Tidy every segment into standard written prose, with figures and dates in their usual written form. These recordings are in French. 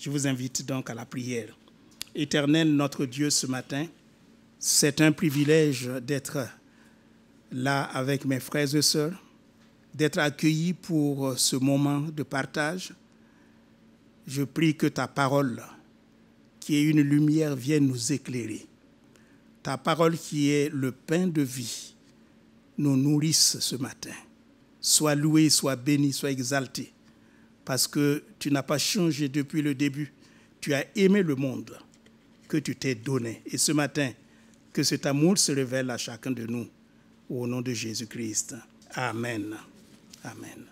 Je vous invite donc à la prière. Éternel, notre Dieu, ce matin, c'est un privilège d'être là avec mes frères et sœurs, d'être accueillis pour ce moment de partage. Je prie que ta parole, qui est une lumière, vienne nous éclairer. Ta parole qui est le pain de vie, nous nourrisse ce matin. Sois loué, sois béni, sois exalté, parce que tu n'as pas changé depuis le début. Tu as aimé le monde que tu t'es donné. Et ce matin, que cet amour se révèle à chacun de nous. Au nom de Jésus-Christ. Amen. Amen.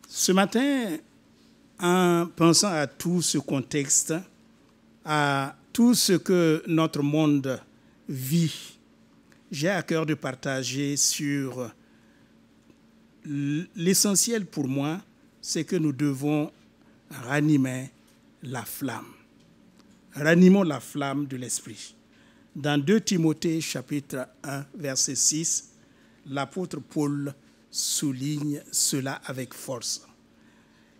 Ce matin, en pensant à tout ce contexte, à tout ce que notre monde vit, j'ai à cœur de partager sur l'essentiel pour moi, c'est que nous devons ranimer la flamme. Ranimons la flamme de l'esprit. Dans 2 Timothée chapitre 1, verset 6, l'apôtre Paul souligne cela avec force.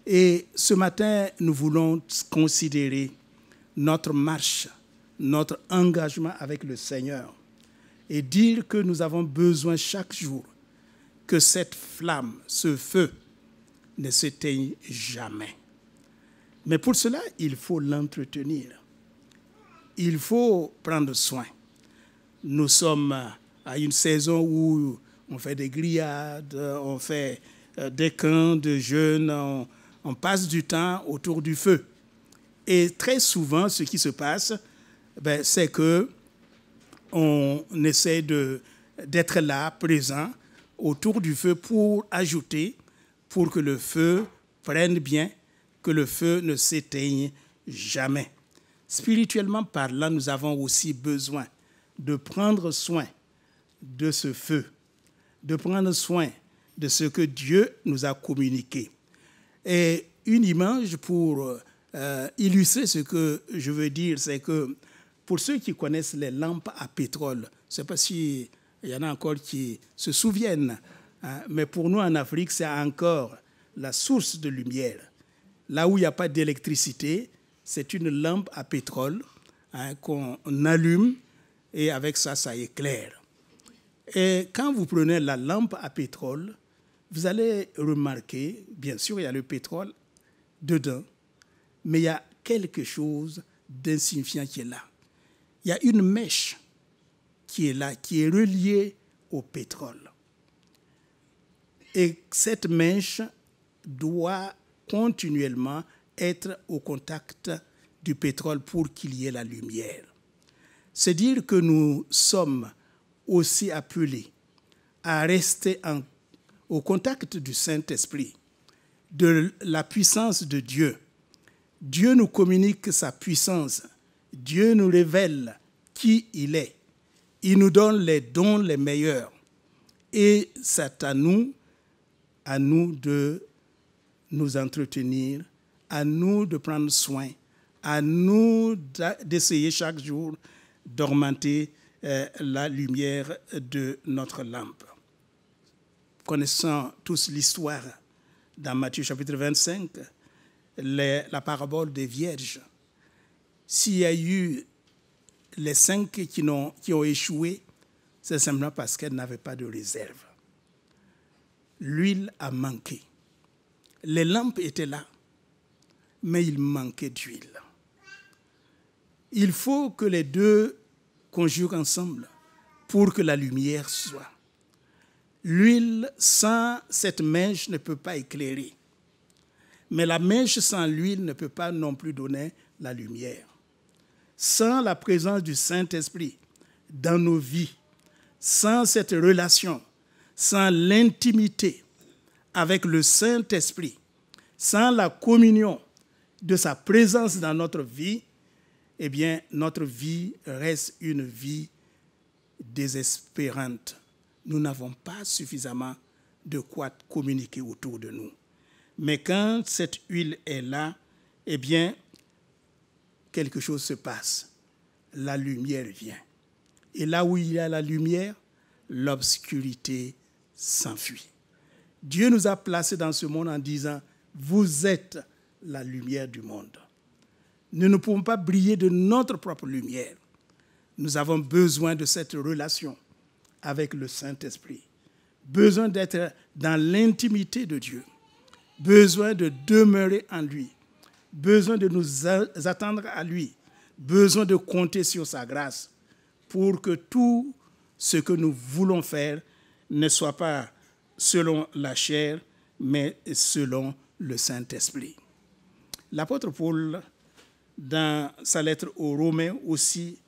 Et ce matin, nous voulons considérer notre marche, notre engagement avec le Seigneur et dire que nous avons besoin chaque jour que cette flamme, ce feu, ne s'éteigne jamais. Mais pour cela, il faut l'entretenir. Il faut prendre soin. Nous sommes à une saison où on fait des grillades, on fait des camps de jeûne, on passe du temps autour du feu. Et très souvent, ce qui se passe, c'est que on essaie d'être là, présent, autour du feu pour ajouter, pour que le feu prenne bien, que le feu ne s'éteigne jamais. Spirituellement parlant, nous avons aussi besoin de prendre soin de ce feu, de prendre soin de ce que Dieu nous a communiqué. Et une image pour illustrer ce que je veux dire, c'est que pour ceux qui connaissent les lampes à pétrole, je ne sais pas s'il y en a encore qui se souviennent, hein, mais pour nous en Afrique, c'est encore la source de lumière. Là où il n'y a pas d'électricité, c'est une lampe à pétrole, hein, qu'on allume et avec ça, ça éclaire. Et quand vous prenez la lampe à pétrole, vous allez remarquer, bien sûr, il y a le pétrole dedans, mais il y a quelque chose d'insignifiant qui est là. Il y a une mèche qui est là, qui est reliée au pétrole. Et cette mèche doit continuellement être au contact du pétrole pour qu'il y ait la lumière. C'est dire que nous sommes aussi appelés à rester au contact du Saint-Esprit, de la puissance de Dieu. Dieu nous communique sa puissance. Dieu nous révèle qui il est. Il nous donne les dons les meilleurs. Et c'est à nous de nous entretenir, à nous de prendre soin, à nous d'essayer chaque jour d'augmenter la lumière de notre lampe. Connaissant tous l'histoire dans Matthieu chapitre 25, la parabole des vierges. S'il y a eu les 5 qui ont échoué, c'est simplement parce qu'elles n'avaient pas de réserve. L'huile a manqué. Les lampes étaient là, mais il manquait d'huile. Il faut que les deux conjuguent ensemble pour que la lumière soit. L'huile sans cette mèche ne peut pas éclairer. Mais la mèche sans l'huile ne peut pas non plus donner la lumière. Sans la présence du Saint-Esprit dans nos vies, sans cette relation, sans l'intimité avec le Saint-Esprit, sans la communion de sa présence dans notre vie, eh bien, notre vie reste une vie désespérante. Nous n'avons pas suffisamment de quoi communiquer autour de nous. Mais quand cette huile est là, eh bien, quelque chose se passe. La lumière vient. Et là où il y a la lumière, l'obscurité s'enfuit. Dieu nous a placés dans ce monde en disant, vous êtes la lumière du monde. Nous ne pouvons pas briller de notre propre lumière. Nous avons besoin de cette relation avec le Saint-Esprit. Besoin d'être dans l'intimité de Dieu. Besoin de demeurer en lui. Besoin de nous attendre à lui. Besoin de compter sur sa grâce pour que tout ce que nous voulons faire ne soit pas selon la chair, mais selon le Saint-Esprit. L'apôtre Paul, dans sa lettre aux Romains aussi,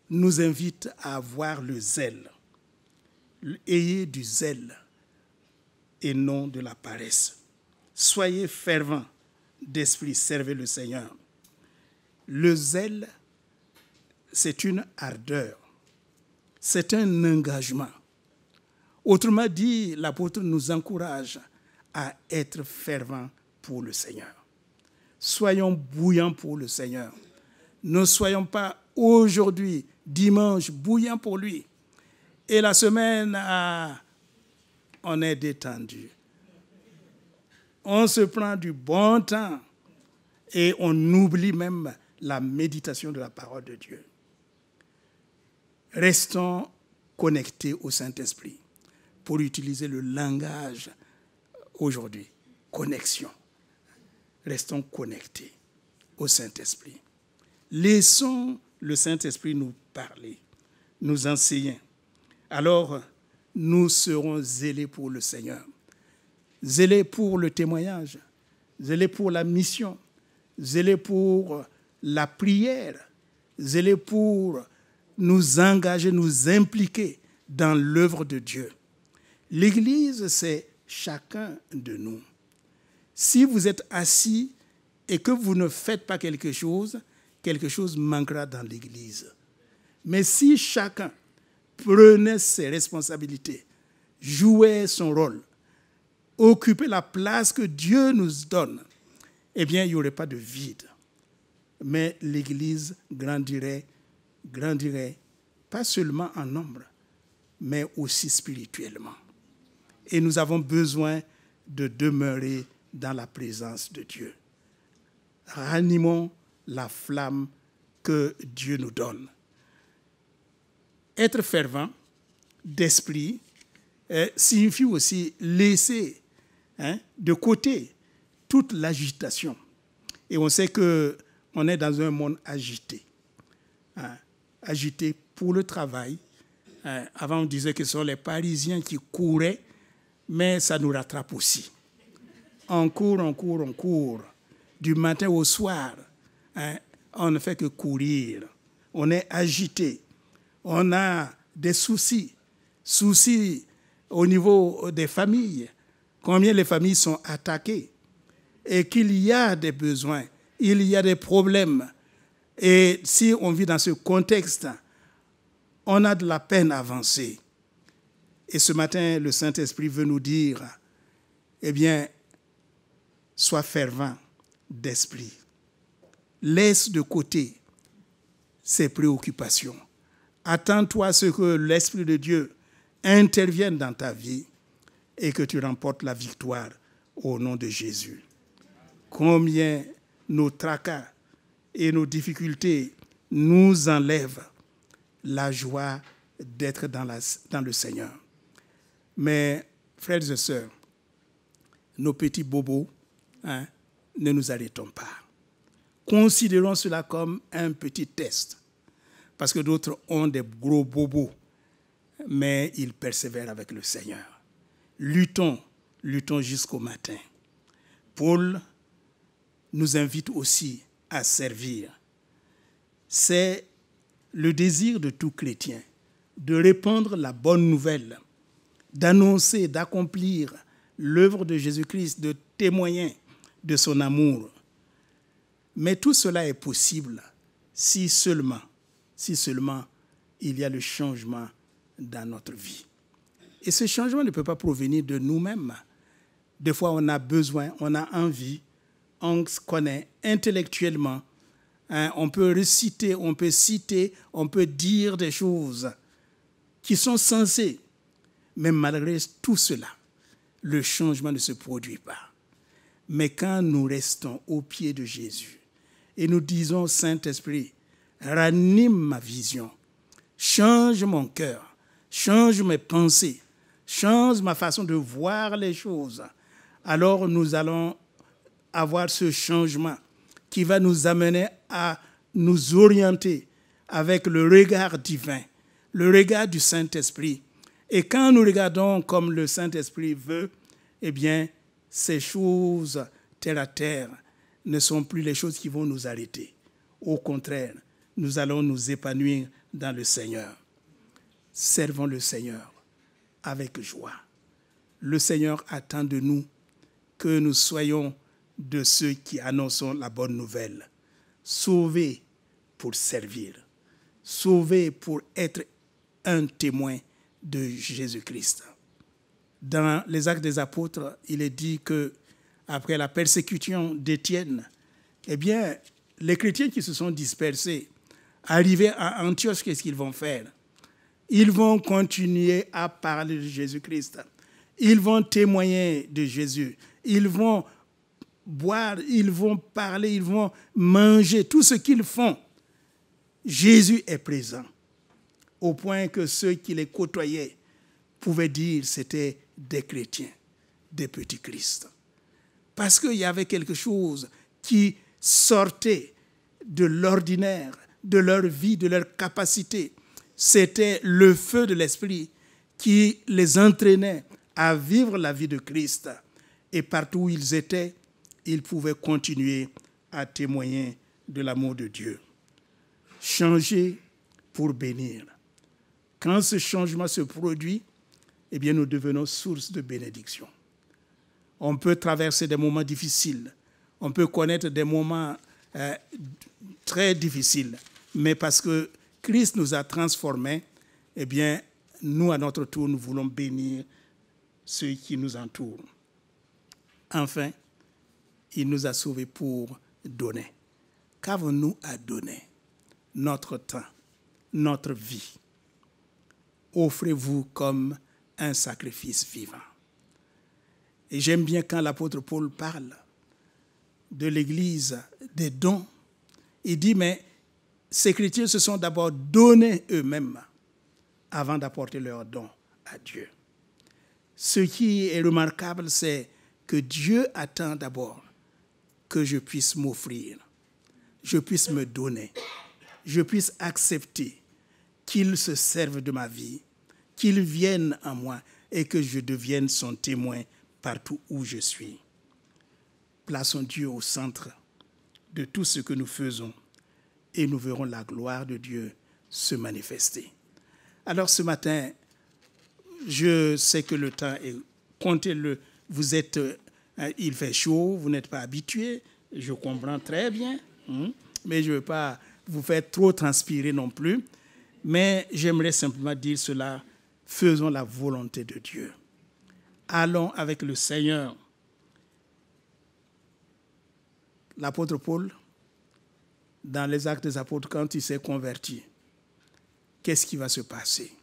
nous invite à avoir le zèle. Ayez du zèle et non de la paresse. Soyez fervents d'esprit, servez le Seigneur. Le zèle, c'est une ardeur, c'est un engagement. Autrement dit, l'apôtre nous encourage à être fervents pour le Seigneur. Soyons bouillants pour le Seigneur. Ne soyons pas aujourd'hui, dimanche, bouillants pour lui. Et la semaine, on est détendu. On se prend du bon temps et on oublie même la méditation de la parole de Dieu. Restons connectés au Saint-Esprit pour utiliser le langage aujourd'hui. Connexion. Restons connectés au Saint-Esprit. Laissons le Saint-Esprit nous parler, nous enseigner. Alors, nous serons zélés pour le Seigneur. Zélés pour le témoignage, zélés pour la mission, zélés pour la prière, zélés pour nous engager, nous impliquer dans l'œuvre de Dieu. L'Église, c'est chacun de nous. Si vous êtes assis et que vous ne faites pas quelque chose manquera dans l'Église. Mais si chacun prenait ses responsabilités, jouait son rôle, occupait la place que Dieu nous donne, eh bien, il n'y aurait pas de vide. Mais l'Église grandirait, pas seulement en nombre, mais aussi spirituellement. Et nous avons besoin de demeurer dans la présence de Dieu. Ranimons la flamme que Dieu nous donne. Être fervent d'esprit signifie aussi laisser de côté toute l'agitation. Et on sait qu'on est dans un monde agité. Agité pour le travail. Avant, on disait que ce sont les Parisiens qui couraient, mais ça nous rattrape aussi. On court. Du matin au soir, on ne fait que courir. On est agité. On a des soucis au niveau des familles. Combien les familles sont attaquées et qu'il y a des besoins, il y a des problèmes. Et si on vit dans ce contexte, on a de la peine à avancer. Et ce matin, le Saint-Esprit veut nous dire, eh bien, sois fervent d'esprit. Laisse de côté ces préoccupations. Attends-toi à ce que l'Esprit de Dieu intervienne dans ta vie et que tu remportes la victoire au nom de Jésus. Combien nos tracas et nos difficultés nous enlèvent la joie d'être dans le Seigneur. Mais, frères et sœurs, nos petits bobos, ne nous arrêtons pas. Considérons cela comme un petit test. Parce que d'autres ont des gros bobos, mais ils persévèrent avec le Seigneur. Luttons jusqu'au matin. Paul nous invite aussi à servir. C'est le désir de tout chrétien de répandre la bonne nouvelle, d'annoncer, d'accomplir l'œuvre de Jésus-Christ, de témoigner de son amour. Mais tout cela est possible si seulement il y a le changement dans notre vie. Et ce changement ne peut pas provenir de nous-mêmes. Des fois, on a besoin, on a envie, on se connaît intellectuellement. On peut réciter, on peut citer, on peut dire des choses qui sont sensées. Mais malgré tout cela, le changement ne se produit pas. Mais quand nous restons au pied de Jésus et nous disons, Saint-Esprit, ranime ma vision, change mon cœur, change mes pensées, change ma façon de voir les choses. Alors nous allons avoir ce changement qui va nous amener à nous orienter avec le regard divin, le regard du Saint-Esprit. Et quand nous regardons comme le Saint-Esprit veut, eh bien, ces choses terre à terre ne sont plus les choses qui vont nous arrêter. Au contraire, nous allons nous épanouir dans le Seigneur. Servons le Seigneur avec joie. Le Seigneur attend de nous que nous soyons de ceux qui annonçons la bonne nouvelle. Sauvés pour servir. Sauvés pour être un témoin de Jésus-Christ. Dans les Actes des Apôtres, il est dit que après la persécution d'Étienne, eh bien, les chrétiens qui se sont dispersés, arrivés à Antioche, qu'est-ce qu'ils vont faire? Ils vont continuer à parler de Jésus-Christ. Ils vont témoigner de Jésus. Ils vont boire, ils vont parler, ils vont manger. Tout ce qu'ils font, Jésus est présent. Au point que ceux qui les côtoyaient pouvaient dire que c'était des chrétiens, des petits Christ. Parce qu'il y avait quelque chose qui sortait de l'ordinaire, de leur vie, de leur capacité. C'était le feu de l'Esprit qui les entraînait à vivre la vie de Christ. Et partout où ils étaient, ils pouvaient continuer à témoigner de l'amour de Dieu. Changer pour bénir. Quand ce changement se produit, eh bien, nous devenons source de bénédiction. On peut traverser des moments difficiles. On peut connaître des moments très difficiles. Mais parce que Christ nous a transformés, eh bien, nous, à notre tour, nous voulons bénir ceux qui nous entourent. Enfin, il nous a sauvés pour donner. Qu'avons-nous à donner? Notre temps, notre vie. Offrez-vous comme un sacrifice vivant. Et j'aime bien quand l'apôtre Paul parle de l'Église, des dons. Il dit, mais ces chrétiens se sont d'abord donnés eux-mêmes avant d'apporter leurs dons à Dieu. Ce qui est remarquable, c'est que Dieu attend d'abord que je puisse m'offrir, je puisse me donner, je puisse accepter qu'il se serve de ma vie, qu'il vienne en moi et que je devienne son témoin partout où je suis. Plaçons Dieu au centre de tout ce que nous faisons et nous verrons la gloire de Dieu se manifester. Alors ce matin, je sais que le temps est compté. Vous êtes, il fait chaud, vous n'êtes pas habitués, je comprends très bien, mais je ne veux pas vous faire trop transpirer non plus. Mais j'aimerais simplement dire cela, faisons la volonté de Dieu. Allons avec le Seigneur. L'apôtre Paul, dans les Actes des Apôtres, quand il s'est converti, qu'est-ce qui va se passer?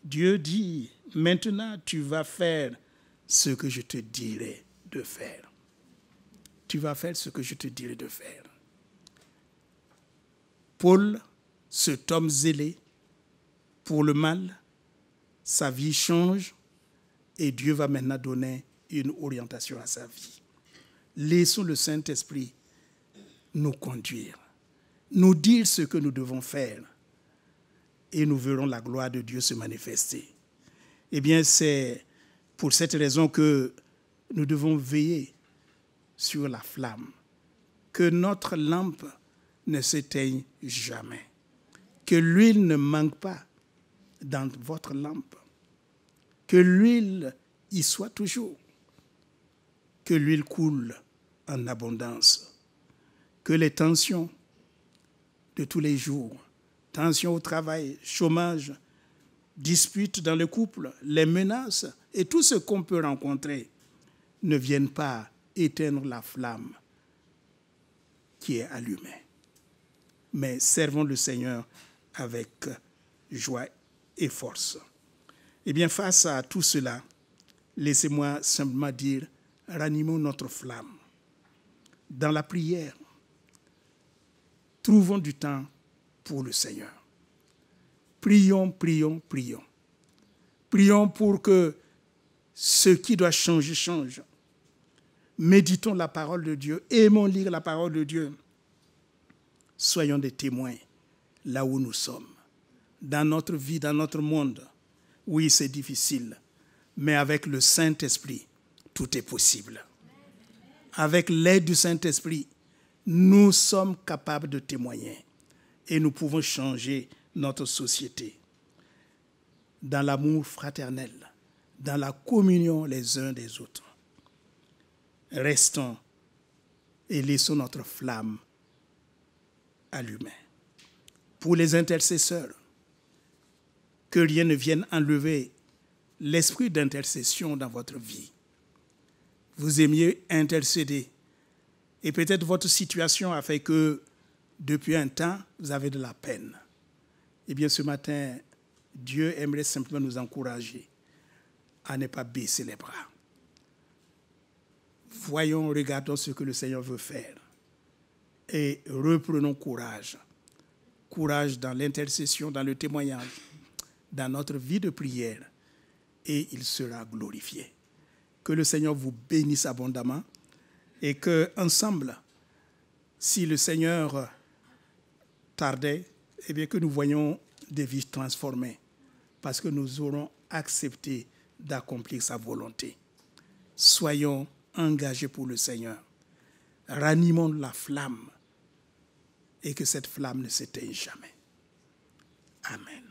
Dieu dit, maintenant tu vas faire ce que je te dirai de faire. Tu vas faire ce que je te dirai de faire. Paul, cet homme zélé pour le mal, sa vie change et Dieu va maintenant donner une orientation à sa vie. Laissons le Saint-Esprit nous conduire, nous dire ce que nous devons faire et nous verrons la gloire de Dieu se manifester. Eh bien, c'est pour cette raison que nous devons veiller sur la flamme, que notre lampe ne s'éteigne jamais, que l'huile ne manque pas dans votre lampe, que l'huile y soit toujours, que l'huile coule en abondance, que les tensions de tous les jours, tensions au travail, chômage, disputes dans le couple, les menaces et tout ce qu'on peut rencontrer ne viennent pas éteindre la flamme qui est allumée. Mais servons le Seigneur avec joie et force. Eh bien, face à tout cela, laissez-moi simplement dire, ranimons notre flamme dans la prière, Trouvons du temps pour le Seigneur. Prions, prions, prions. Prions pour que ce qui doit changer, change. Méditons la parole de Dieu. Aimons lire la parole de Dieu. Soyons des témoins là où nous sommes. Dans notre vie, dans notre monde. Oui, c'est difficile. Mais avec le Saint-Esprit, tout est possible. Avec l'aide du Saint-Esprit, nous sommes capables de témoigner. Et nous pouvons changer notre société. Dans l'amour fraternel, dans la communion les uns des autres. Restons et laissons notre flamme allumée. Pour les intercesseurs, que rien ne vienne enlever l'esprit d'intercession dans votre vie. Vous aimiez intercéder. Et peut-être votre situation a fait que depuis un temps, vous avez de la peine. Eh bien, ce matin, Dieu aimerait simplement nous encourager à ne pas baisser les bras. Voyons, regardons ce que le Seigneur veut faire. Et reprenons courage. Courage dans l'intercession, dans le témoignage, dans notre vie de prière. Et il sera glorifié. Que le Seigneur vous bénisse abondamment. Et que ensemble, si le Seigneur tardait, eh bien que nous voyons des vies transformées. Parce que nous aurons accepté d'accomplir sa volonté. Soyons engagés pour le Seigneur. Ranimons la flamme et que cette flamme ne s'éteigne jamais. Amen.